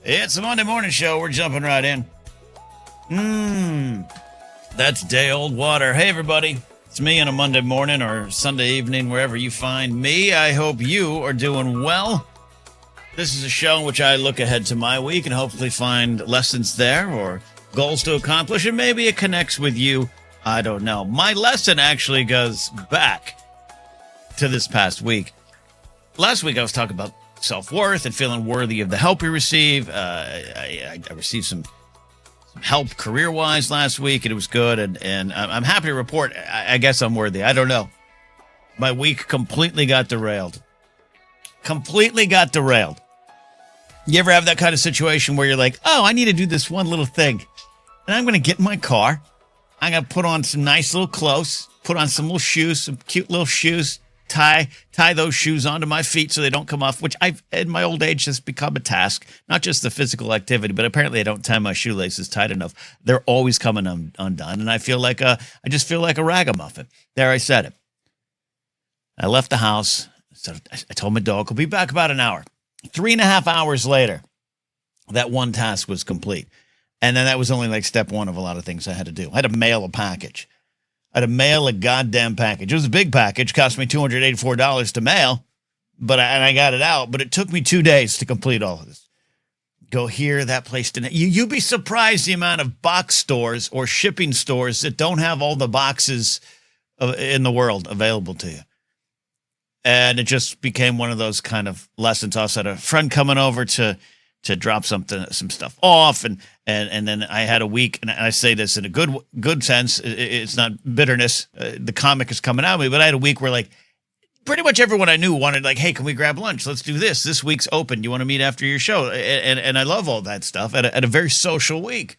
It's the Monday morning show. We're jumping right in. That's day old water. Hey, everybody. It's me on a Monday morning or Sunday evening, wherever you find me. I hope you are doing well. This is a show in which I look ahead to my week and hopefully find lessons there or goals to accomplish, and maybe it connects with you. I don't know. My lesson actually goes back to this past week. Last week, I was talking about self-worth and feeling worthy of the help we receive. I received some help career-wise last week, and it was good, and I'm happy to report I guess I'm worthy. I don't know. My week completely got derailed. Completely got derailed. You ever have that kind of situation where you're like, oh, I need to do this one little thing, and I'm going to get in my car. I'm going to put on some nice little clothes, put on some little shoes, some cute little shoes, tie those shoes onto my feet so they don't come off, which I've, in my old age, has become a task. Not just the physical activity, but apparently I don't tie my shoelaces tight enough. They're always coming undone, and I just feel like a ragamuffin. There, I said it. I left the house. So I told my dog, I'll be back about an hour. 3.5 hours later, that one task was complete. And then that was only like step one of a lot of things I had to do. I had to mail a package. I had to mail a goddamn package. It was a big package, cost me $284 to mail, and I got it out. But it took me 2 days to complete all of this. Go here, that place. You'd be surprised the amount of box stores or shipping stores that don't have all the boxes in the world available to you. And it just became one of those kind of lessons. I also had a friend coming over to drop some stuff off, and then I had a week, and I say this in a good sense. It's not bitterness. The comic is coming out of me, but I had a week where like pretty much everyone I knew wanted like, hey, can we grab lunch? Let's do this. This week's open. You want to meet after your show? And I love all that stuff at a very social week,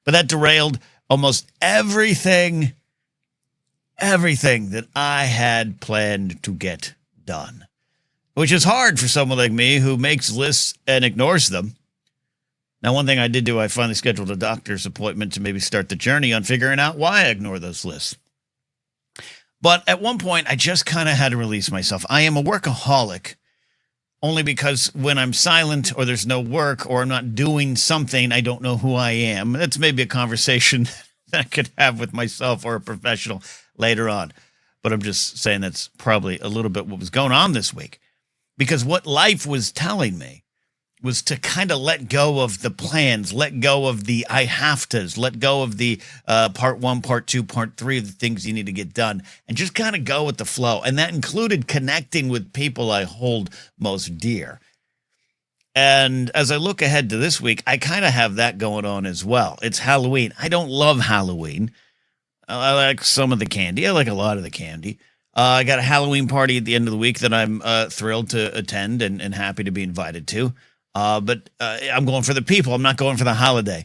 but that derailed almost everything that I had planned to get done, which is hard for someone like me who makes lists and ignores them. Now, one thing I did do, I finally scheduled a doctor's appointment to maybe start the journey on figuring out why I ignore those lists. But at one point, I just kind of had to release myself. I am a workaholic only because when I'm silent or there's no work or I'm not doing something, I don't know who I am. That's maybe a conversation that I could have with myself or a professional later on. But I'm just saying that's probably a little bit what was going on this week. Because what life was telling me was to kind of let go of the plans, let go of the I have tos, let go of the part one, part two, part three of the things you need to get done, and just kind of go with the flow. And that included connecting with people I hold most dear. And as I look ahead to this week, I kind of have that going on as well. It's Halloween. I don't love Halloween. I like some of the candy. I like a lot of the candy. I got a Halloween party at the end of the week that I'm thrilled to attend and happy to be invited to. But I'm going for the people. I'm not going for the holiday.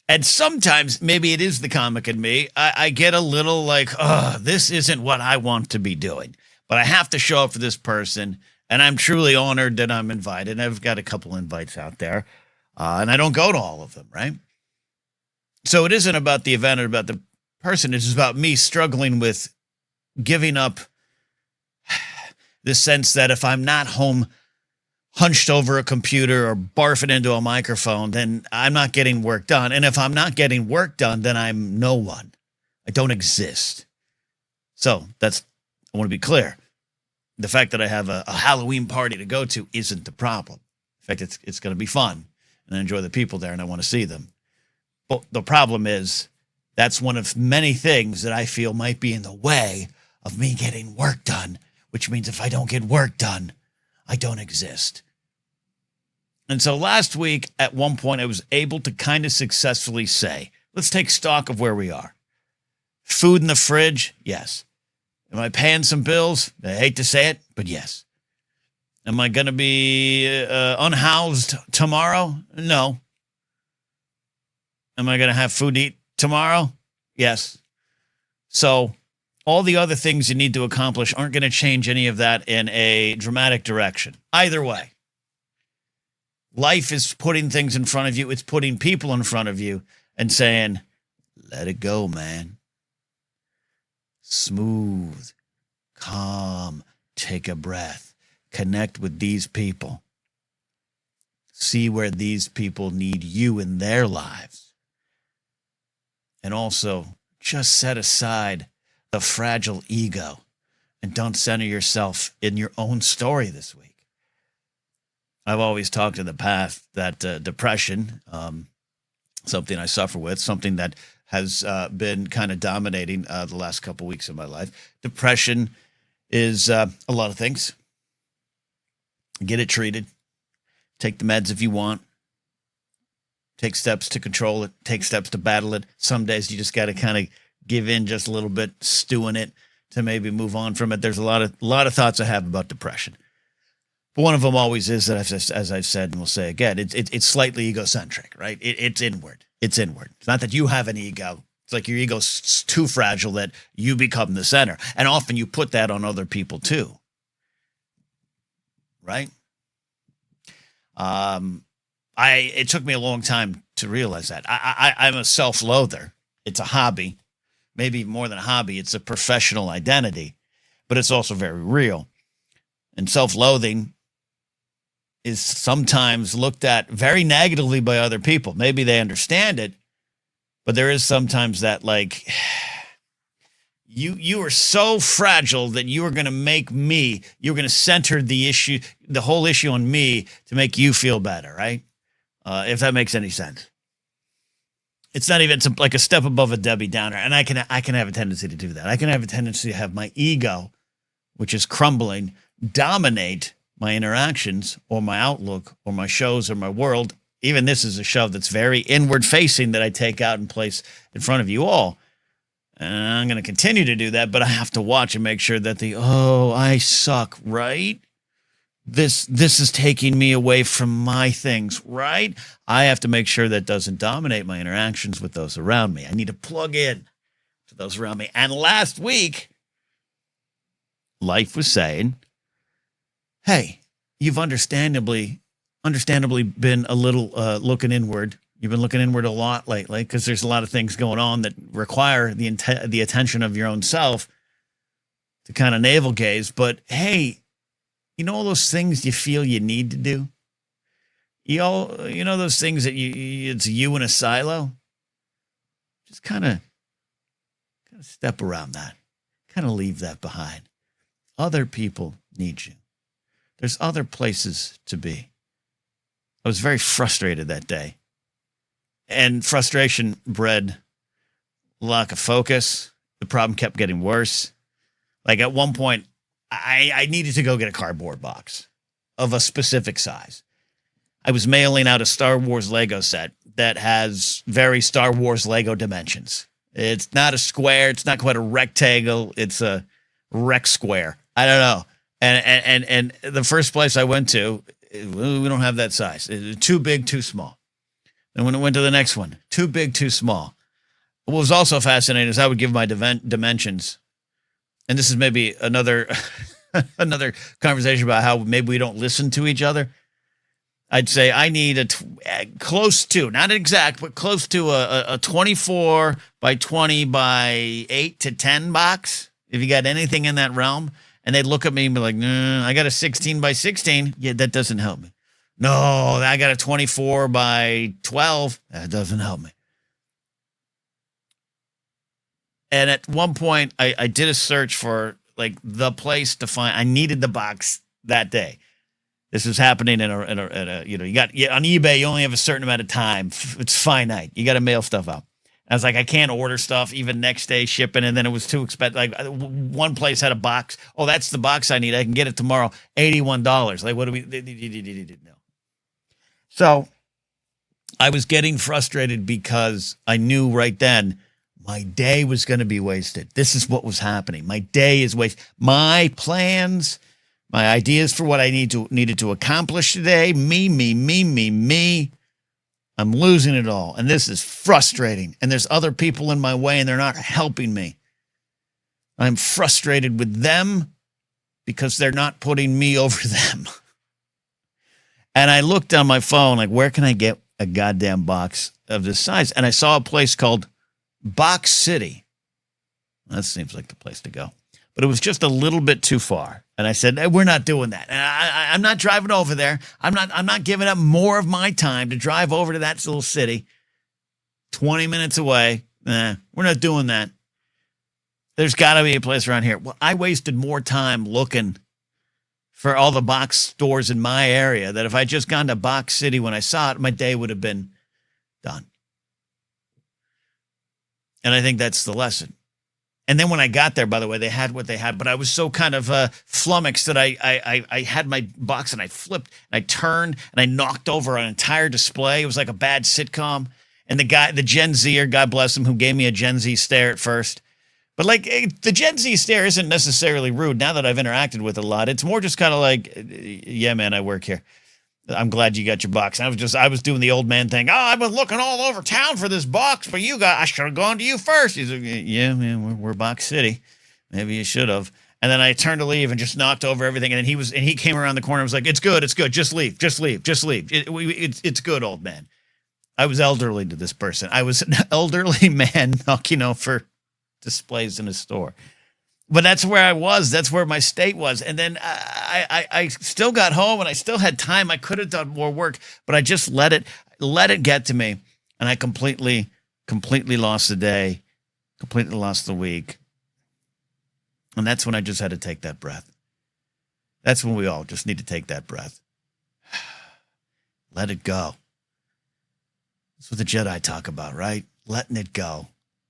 And sometimes, maybe it is the comic in me, I get a little like, oh, this isn't what I want to be doing. But I have to show up for this person. And I'm truly honored that I'm invited. I've got a couple invites out there. And I don't go to all of them, right? So it isn't about the event or about the person. It's about me struggling with giving up the sense that if I'm not home hunched over a computer or barfing into a microphone, then I'm not getting work done. And if I'm not getting work done, then I'm no one. I don't exist. So I want to be clear. The fact that I have a Halloween party to go to isn't the problem. In fact, it's going to be fun, and I enjoy the people there, and I want to see them. But the problem is that's one of many things that I feel might be in the way of me getting work done, which means if I don't get work done, I don't exist. And so last week, at one point, I was able to kind of successfully say, let's take stock of where we are. Food in the fridge? Yes. Am I paying some bills? I hate to say it, but yes. Am I going to be unhoused tomorrow? No. Am I going to have food to eat tomorrow? Yes. So all the other things you need to accomplish aren't going to change any of that in a dramatic direction. Either way, life is putting things in front of you. It's putting people in front of you and saying, let it go, man. Smooth, calm, take a breath, connect with these people. See where these people need you in their lives. And also, just set aside the fragile ego and don't center yourself in your own story this week. I've always talked in the past that depression, something I suffer with, something that has been kind of dominating the last couple weeks of my life. Depression is a lot of things. Get it treated. Take the meds if you want. Take steps to control it. Take steps to battle it. Some days you just got to kind of give in just a little bit, stew in it to maybe move on from it. There's a lot of thoughts I have about depression. But one of them always is that, as I've said and we'll say again, it's slightly egocentric, right? It's inward. It's inward. It's not that you have an ego. It's like your ego's too fragile that you become the center. And often you put that on other people too, right? It took me a long time to realize that. I'm a self-loather. It's a hobby. Maybe more than a hobby. It's a professional identity, but it's also very real. And self-loathing is sometimes looked at very negatively by other people. Maybe they understand it, but there is sometimes that like you are so fragile that you are going to make me, you're going to center the whole issue on me to make you feel better, right? If that makes any sense. It's not even like a step above a Debbie Downer, and I can have a tendency to do that. I can have a tendency to have my ego, which is crumbling, dominate my interactions or my outlook or my shows or my world. Even this is a show that's very inward facing that I take out and place in front of you all. And I'm going to continue to do that, but I have to watch and make sure that I suck, right? This is taking me away from my things, right? I have to make sure that doesn't dominate my interactions with those around me. I need to plug in to those around me. And last week, life was saying, hey, you've understandably been a little looking inward. You've been looking inward a lot lately because there's a lot of things going on that require the attention of your own self to kind of navel gaze. But hey, you know all those things you feel you need to do? You know those things that it's you in a silo? Just kind of step around that. Kind of leave that behind. Other people need you. There's other places to be. I was very frustrated that day. And frustration bred lack of focus. The problem kept getting worse. Like at one point, I needed to go get a cardboard box of a specific size. I was mailing out a Star Wars Lego set that has very Star Wars Lego dimensions. It's not a square. It's not quite a rectangle. It's a rec square. I don't know. And the first place I went to, we don't have that size. Too big, too small. And when I went to the next one, too big, too small. What was also fascinating is I would give my dimensions. And this is maybe another conversation about how maybe we don't listen to each other. I'd say I need close to, not exact, but close to a 24 by 20 by 8 to 10 box. If you got anything in that realm. And they'd look at me and be like, no, I got a 16 by 16. Yeah, that doesn't help me. No, I got a 24 by 12. That doesn't help me. And at one point, I did a search for like the place to find. I needed the box that day. This was happening in a you got on eBay. You only have a certain amount of time. It's finite. You got to mail stuff out. I was like, I can't order stuff even next day shipping, and then it was too expensive. Like one place had a box. Oh, that's the box I need. I can get it tomorrow. $81. Like, what do we? No. So I was getting frustrated because I knew right then my day was going to be wasted. This is what was happening. My day is wasted. My plans, my ideas for what I needed to accomplish today. Me. I'm losing it all. And this is frustrating. And there's other people in my way and they're not helping me. I'm frustrated with them because they're not putting me over them. And I looked on my phone, like, where can I get a goddamn box of this size? And I saw a place called Box City. That seems like the place to go. But it was just a little bit too far. And I said, we're not doing that. And I'm not driving over there. I'm not giving up more of my time to drive over to that little city 20 minutes away. We're not doing that. There's got to be a place around here. Well, I wasted more time looking for all the box stores in my area that if I'd just gone to Box City when I saw it, my day would have been done. And I think that's the lesson. And then when I got there, by the way, they had what they had, but I was so kind of flummoxed that I had my box and I flipped and I turned and I knocked over an entire display. It was like a bad sitcom. And the Gen Zer, God bless him, who gave me a Gen Z stare at first. But like the Gen Z stare isn't necessarily rude now that I've interacted with it a lot. It's more just kind of like, yeah, man, I work here. I'm glad you got your box. I was doing the old man thing. Oh, I've been looking all over town for this box, but I should have gone to you first. He's like, yeah, man, we're Box City. Maybe you should have. And then I turned to leave and just knocked over everything. And then he came around the corner and was like, it's good. Just leave. It's good, old man. I was elderly to this person. I was an elderly man knocking over displays in a store. But that's where I was. That's where my state was. And then I still got home and I still had time. I could have done more work, but I just let it get to me. And I completely lost the day, completely lost the week. And that's when I just had to take that breath. That's when we all just need to take that breath. Let it go. That's what the Jedi talk about, right? Letting it go.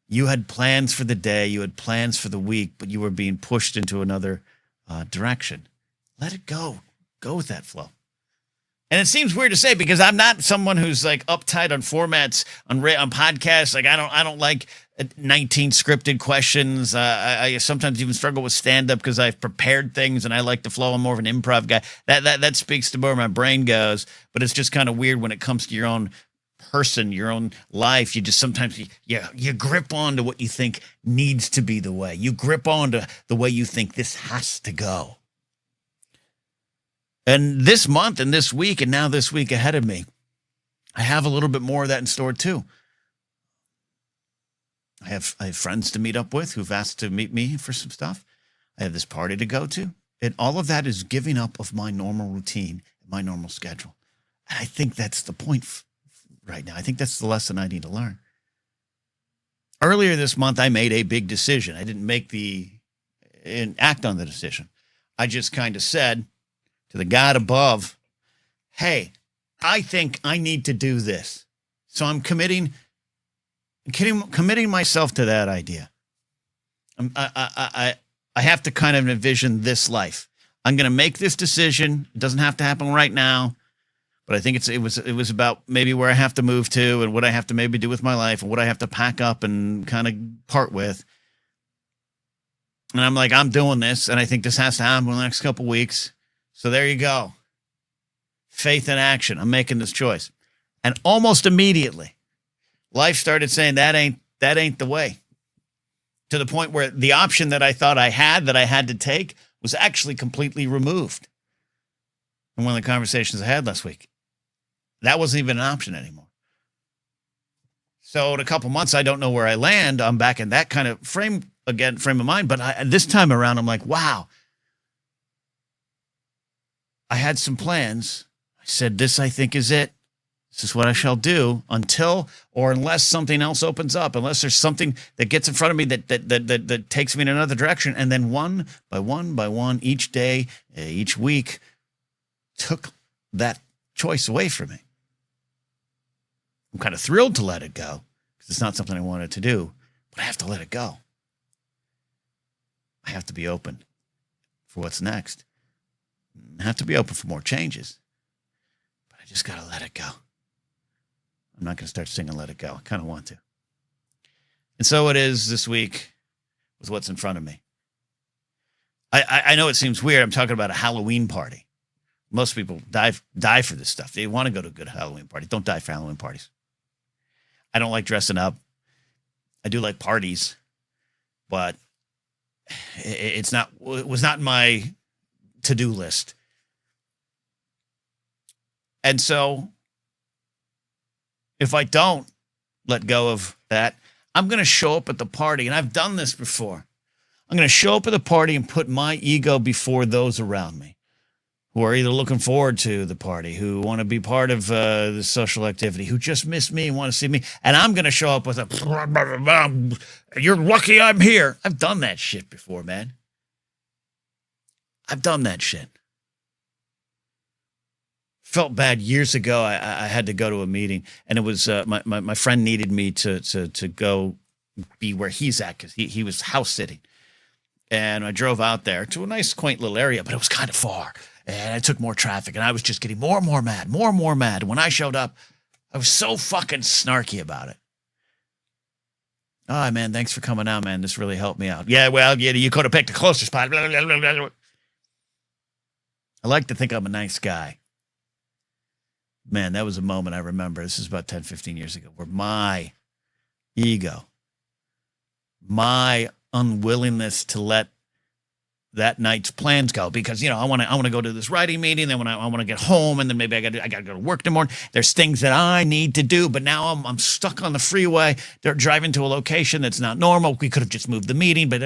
You had plans for the day, you had plans for the week, but you were being pushed into another direction. Let it go. Go with that flow. And it seems weird to say because I'm not someone who's like uptight on formats on podcasts. Like I don't like 19 scripted questions. I sometimes even struggle with stand up because I've prepared things and I like to flow. I'm more of an improv guy. That speaks to where my brain goes. But it's just kind of weird when it comes to your own person, your own life. You just sometimes you grip onto what you think needs to be the way. You grip onto the way you think this has to go. And this month and this week and now this week ahead of me, I have a little bit more of that in store too. I have friends to meet up with who've asked to meet me for some stuff. I have this party to go to. And all of that is giving up of my normal routine, my normal schedule. And I think that's the point right now. I think that's the lesson I need to learn. Earlier this month, I made a big decision. I didn't act on the decision. I just kind of said to the God above, hey, I think I need to do this. So I'm committing myself to that idea. I have to kind of envision this life. I'm going to make this decision. It doesn't have to happen right now. But I think it was about maybe where I have to move to and what I have to maybe do with my life and what I have to pack up and kind of part with. And I'm like, I'm doing this, and I think this has to happen in the next couple weeks. So there you go. Faith in action. I'm making this choice. And almost immediately, life started saying that ain't the way. To the point where the option that I thought I had to take was actually completely removed. In one of the conversations I had last week. That wasn't even an option anymore. So in a couple months, I don't know where I land. I'm back in that kind of frame of mind. But this time around, I'm like, wow. I had some plans. I said, this, I think, is it. This is what I shall do until or unless something else opens up, unless there's something that gets in front of me that takes me in another direction. And then one by one, each day, each week, took that choice away from me. I'm kind of thrilled to let it go because it's not something I wanted to do, but I have to let it go. I have to be open for what's next. I have to be open for more changes, but I just got to let it go. I'm not going to start singing Let It Go. I kind of want to. And so it is this week with what's in front of me. I know it seems weird. I'm talking about a Halloween party. Most people die for this stuff. They want to go to a good Halloween party. Don't die for Halloween parties. I don't like dressing up. I do like parties, but it was not in my to-do list. And so if I don't let go of that, I'm going to show up at the party, and I've done this before. I'm going to show up at the party and put my ego before those around me who are either looking forward to the party, who want to be part of the social activity, who just miss me and want to see me. And I'm going to show up with a, you're lucky I'm here. I've done that shit before, man. I've done that shit. Felt bad years ago. I had to go to a meeting, and it was my friend needed me to go be where he's at because he was house sitting. And I drove out there to a nice, quaint little area, but it was kind of far. And it took more traffic, and I was just getting more and more mad, more and more mad. When I showed up, I was so fucking snarky about it. Oh, man, thanks for coming out, man. This really helped me out. Yeah, well, you could have picked a closer spot. Blah, blah, blah, blah. I like to think I'm a nice guy. Man, that was a moment I remember. This is about 10, 15 years ago, where my ego, my unwillingness to let that night's plans go, because I want to go to this writing meeting, then when I want to get home, and then maybe I got to go to work in the morning. There's things that I need to do, but now I'm stuck on the freeway. They're driving to a location that's not normal. We could have just moved the meeting, but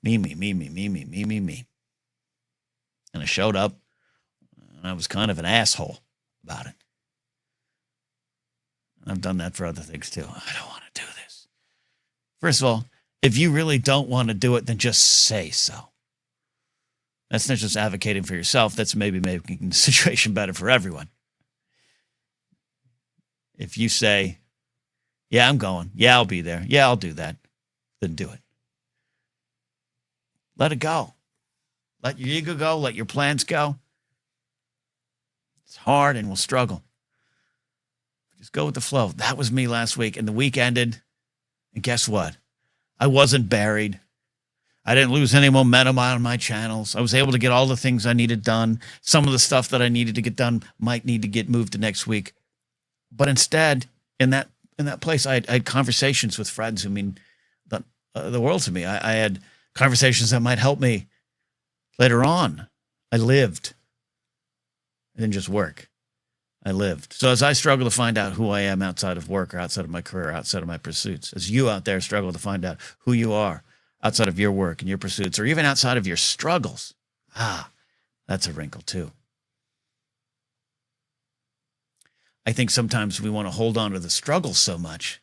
me. And I showed up, and I was kind of an asshole about it. I've done that for other things too. I don't want to do this. First of all, if you really don't want to do it, then just say so. That's not just advocating for yourself. That's maybe making the situation better for everyone. If you say, yeah, I'm going. Yeah, I'll be there. Yeah, I'll do that. Then do it. Let it go. Let your ego go. Let your plans go. It's hard and we'll struggle. Just go with the flow. That was me last week. And the week ended. And guess what? I wasn't buried. I didn't lose any momentum on my channels. I was able to get all the things I needed done. Some of the stuff that I needed to get done might need to get moved to next week. But instead, in that place, I had conversations with friends who mean the world to me. I had conversations that might help me later on. I lived. I didn't just work. I lived. So as I struggle to find out who I am outside of work or outside of my career, outside of my pursuits, as you out there struggle to find out who you are outside of your work and your pursuits, or even outside of your struggles, that's a wrinkle too. I think sometimes we want to hold on to the struggle so much.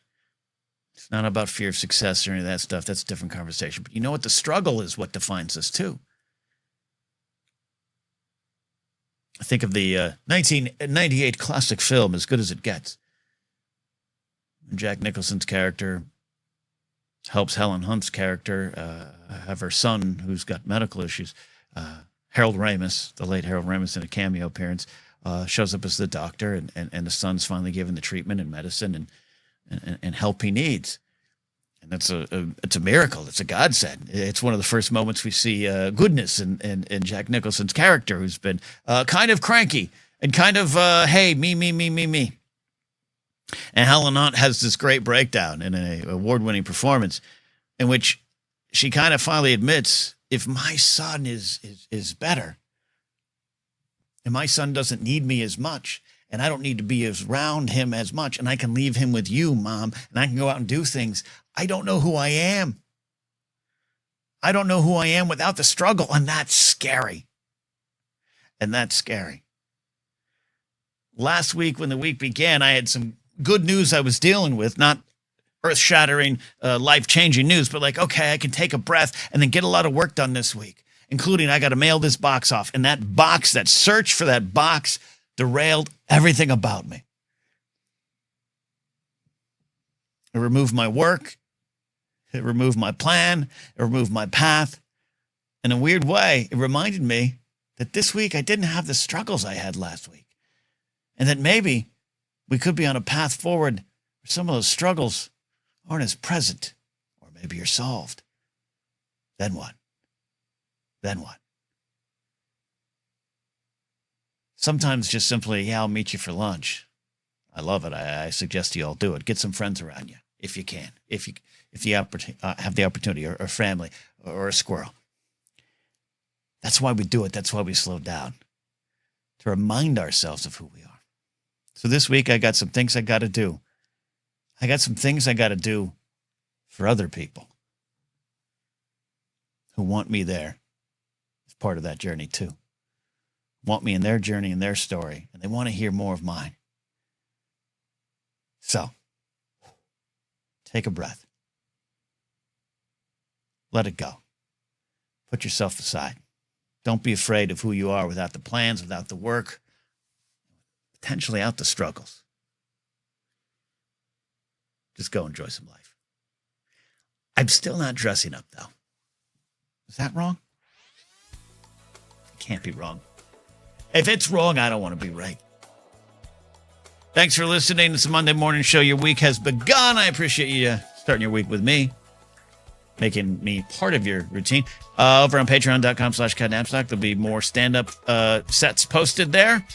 It's not about fear of success or any of that stuff. That's a different conversation. But you know what? The struggle is what defines us too. I think of the 1998 classic film, As Good as It Gets. Jack Nicholson's character helps Helen Hunt's character have her son, who's got medical issues. Harold Ramis, the late Harold Ramis, in a cameo appearance, shows up as the doctor, and the son's finally given the treatment and medicine and help he needs. And that's it's a miracle. It's a godsend. It's one of the first moments we see goodness in Jack Nicholson's character, who's been kind of cranky and kind of, hey, me. And Helen Hunt has this great breakdown in an award-winning performance in which she kind of finally admits, if my son is better, and my son doesn't need me as much, and I don't need to be around him as much, and I can leave him with you, Mom, and I can go out and do things, I don't know who I am. I don't know who I am without the struggle, and that's scary. Last week, when the week began, I had some good news I was dealing with, not earth-shattering, life-changing news, but like, okay, I can take a breath and then get a lot of work done this week, including I got to mail this box off. And that box, that search for that box, derailed everything about me. It removed my work. It removed my plan. It removed my path. In a weird way, it reminded me that this week I didn't have the struggles I had last week. And that maybe we could be on a path forward where some of those struggles aren't as present, or maybe you're solved. Then what? Sometimes just simply, yeah, I'll meet you for lunch. I love it. I suggest you all do it. Get some friends around you if you can, if you have the opportunity, or family, or a squirrel. That's why we do it. That's why we slow down, to remind ourselves of who we are. So this week I got some things I got to do. I got some things I got to do for other people. who want me there as part of that journey too. Want me in their journey and their story, and they want to hear more of mine. So, take a breath. Let it go. Put yourself aside. Don't be afraid of who you are without the plans, without the work, potentially out the struggles. Just go enjoy some life. I'm still not dressing up, though. Is that wrong? It can't be wrong. If it's wrong, I don't want to be right. Thanks for listening. It's a Monday morning show. Your week has begun. I appreciate you starting your week with me, making me part of your routine. Over on patreon.com/Napzok, there'll be more stand-up sets posted there.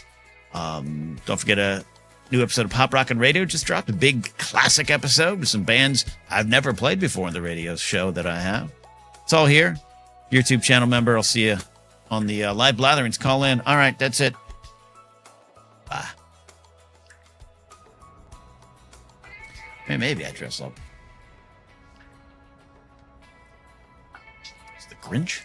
Don't forget a new episode of Pop Rockin' Radio just dropped. A big classic episode with some bands I've never played before on the radio show that I have. It's all here. YouTube channel member. I'll see you on the live blatherings. Call in. All right, that's it. Bye. Maybe I dress up. It's the Grinch.